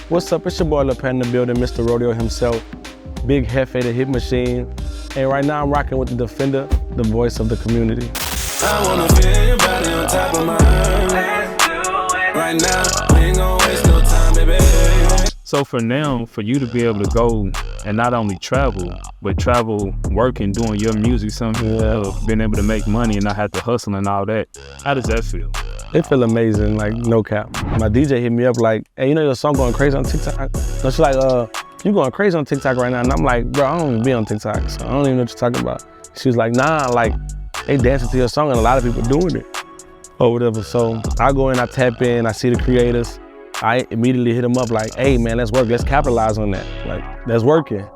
What's up? It's your boy Lil Pat in the building, Mr. Rodeo himself, Big Hefe, the hit machine. And right now I'm rocking with the Defender, the voice of the community. I wanna feel your body on top of mine. Right now, we ain't gon' waste no time, baby. So for now, for you to be able to go and not only travel, but travel working, doing your music, being able to make money and not have to hustle and all that, how does that feel? It feel amazing, like no cap. My DJ hit me up like, hey, you know your song going crazy on TikTok? No, she's like, you going crazy on TikTok right now? And I'm like, bro, I don't even be on TikTok, so I don't even know what you're talking about. She was like, nah, like, they dancing to your song and a lot of people doing it or whatever. So I go in, I tap in, I see the creators. I immediately hit them up like, hey man, let's work, let's capitalize on that. Like, that's working.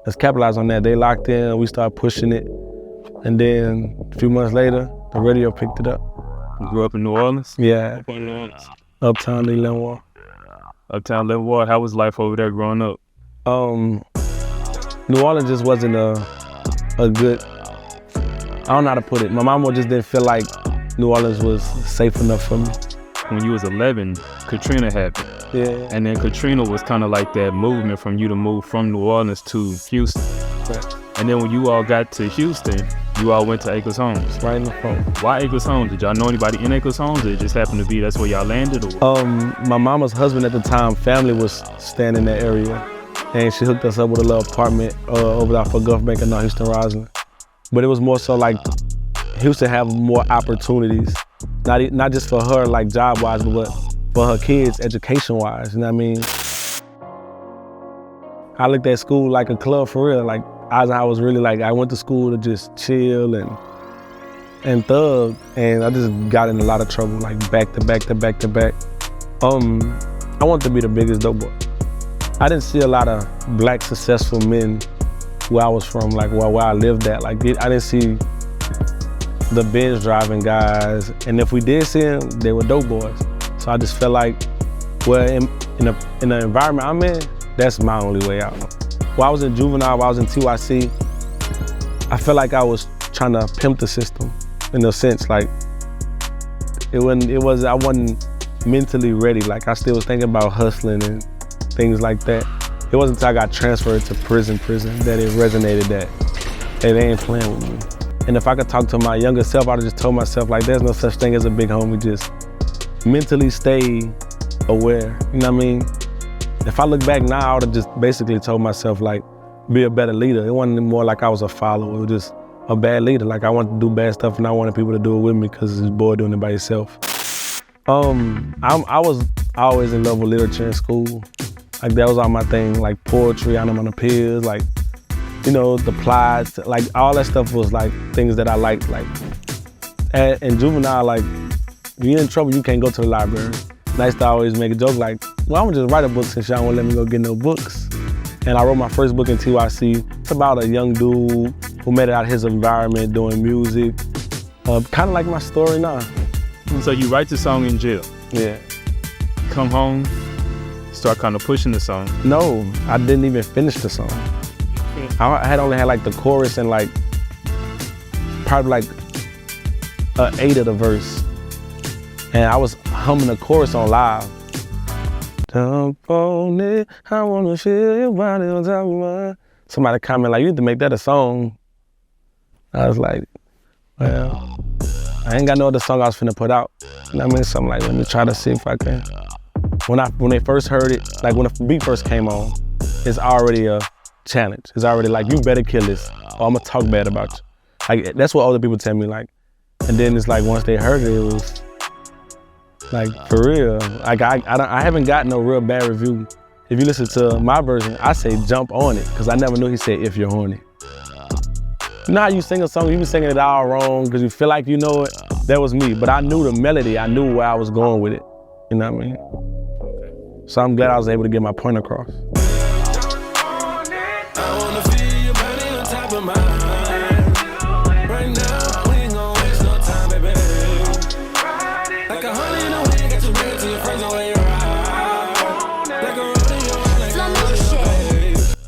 Let's capitalize on that. They locked in, we start pushing it. And then a few months later, the radio picked it up. You grew up in New Orleans? Yeah. Up in New Orleans. Uptown Leavenworth. Uptown Leavenworth, how was life over there growing up? New Orleans just wasn't a good, I don't know how to put it. My mama just didn't feel like New Orleans was safe enough for me. When you was 11, Katrina happened. Yeah. And then Katrina was kind of like that movement from you to move from New Orleans to Houston. Right. And then when you all got to Houston, you all went to Aggison Homes. Right in the phone. Why Aggison Homes? Did y'all know anybody in Aggison Homes? Or it just happened to be that's where y'all landed? Or? My mama's husband at the time, family was staying in that area. And she hooked us up with a little apartment over there for Gulf Bank in Houston, Roslyn. But it was more so like Houston have more opportunities. Not just for her, like job-wise, but for her kids, education-wise, you know what I mean? I looked at school like a club for real. Like, I was really like, I went to school to just chill and thug, and I just got in a lot of trouble, like back to back to back to back. I wanted to be the biggest dope boy. I didn't see a lot of black successful men where I was from, like where I lived at. Like, I didn't see the Benz driving guys, and if we did see them, they were dope boys. So I just felt like, well, in the environment I'm in, that's my only way out. While I was in Juvenile, while I was in TYC, I felt like I was trying to pimp the system in a sense. Like, I wasn't mentally ready. Like, I still was thinking about hustling and things like that. It wasn't until I got transferred to prison that it resonated that they ain't playing with me. And if I could talk to my younger self, I'd have just told myself, like, there's no such thing as a big homie, just mentally stay aware, you know what I mean? If I look back now, I would have just basically told myself, like, be a better leader. It wasn't more like I was a follower, it was just a bad leader. Like, I wanted to do bad stuff and I wanted people to do it with me because it's boy doing it by yourself. I was always in love with literature in school. Like, that was all my thing, like poetry, onomatopoeias, like, you know, the plots, like all that stuff was like things that I liked. Like, in Juvenile, like, if you're in trouble, you can't go to the library. And I used to always make a joke like, well, I'm gonna just write a book since y'all won't let me go get no books. And I wrote my first book in TYC. It's about a young dude who made it out of his environment doing music. Kind of like my story now. So you write the song in jail? Yeah. Come home, start kind of pushing the song? No, I didn't even finish the song. I had only had like the chorus and like probably like an 8 of the verse. And I was humming the chorus on live. Jump on it, I wanna feel your body on top of mine. Somebody commented like, you need to make that a song. I was like, well, I ain't got no other song I was finna put out. You know what I mean? So I'm like, let me try to see if I can. When they first heard it, like when the beat first came on, it's already a challenge. It's already like, you better kill this or I'm gonna talk bad about you. Like, that's what other people tell me, like. And then it's like, once they heard it, it was like, for real. Like, I haven't gotten no real bad review. If you listen to my version, I say jump on it, because I never knew he said if you're horny. You know how you sing a song, you be singing it all wrong because you feel like you know it? That was me, but I knew the melody, I knew where I was going with it. You know what I mean? So I'm glad I was able to get my point across.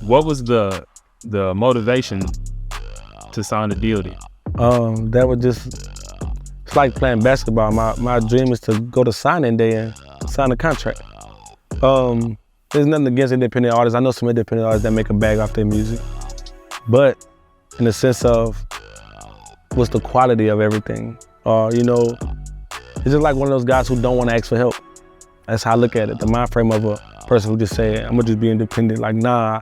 What was the motivation to sign the deal then? That was just, it's like playing basketball. My dream is to go to signing day and sign a contract. there's nothing against independent artists. I know some independent artists that make a bag off their music. But in the sense of what's the quality of everything? You know, it's just like one of those guys who don't want to ask for help. That's how I look at it. The mind frame of a person who just say, I'm gonna just be independent. Like, nah,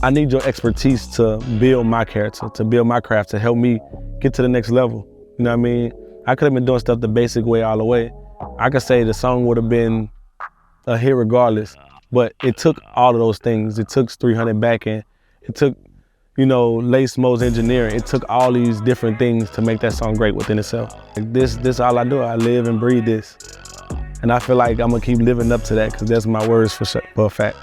I need your expertise to build my character, to build my craft, to help me get to the next level. You know what I mean? I could have been doing stuff the basic way all the way. I could say the song would have been a hit regardless, but it took all of those things. It took 300 backing. It took, you know, Lace Mo's engineering. It took all these different things to make that song great within itself. Like this all I do. I live and breathe this. And I feel like I'm gonna keep living up to that because that's my words for a fact.